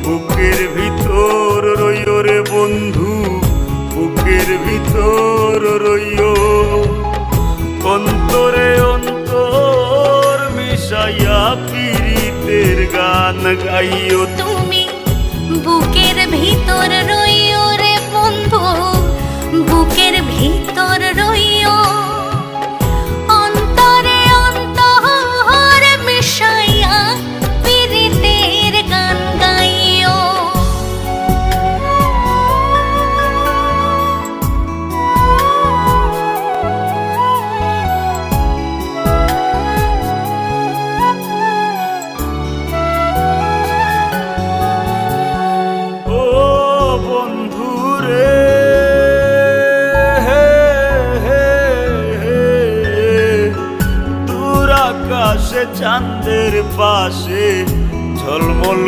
বুকের ভিতর রইও রে বন্ধু, বুকের ভিতর রইও, অন্তরে অন্তর মিশাইয়া পীড়িতের গান গাইও। তুমি বুকের ভিতর রইও রে বন্ধু, বুকের ভিতর রইও, অন্তরে অন্তর মিশাইয়া পীড়িতের গান গাইও। ও বন্ধু রে, দূর আকাশে চাঁদের পাশে ঝলমল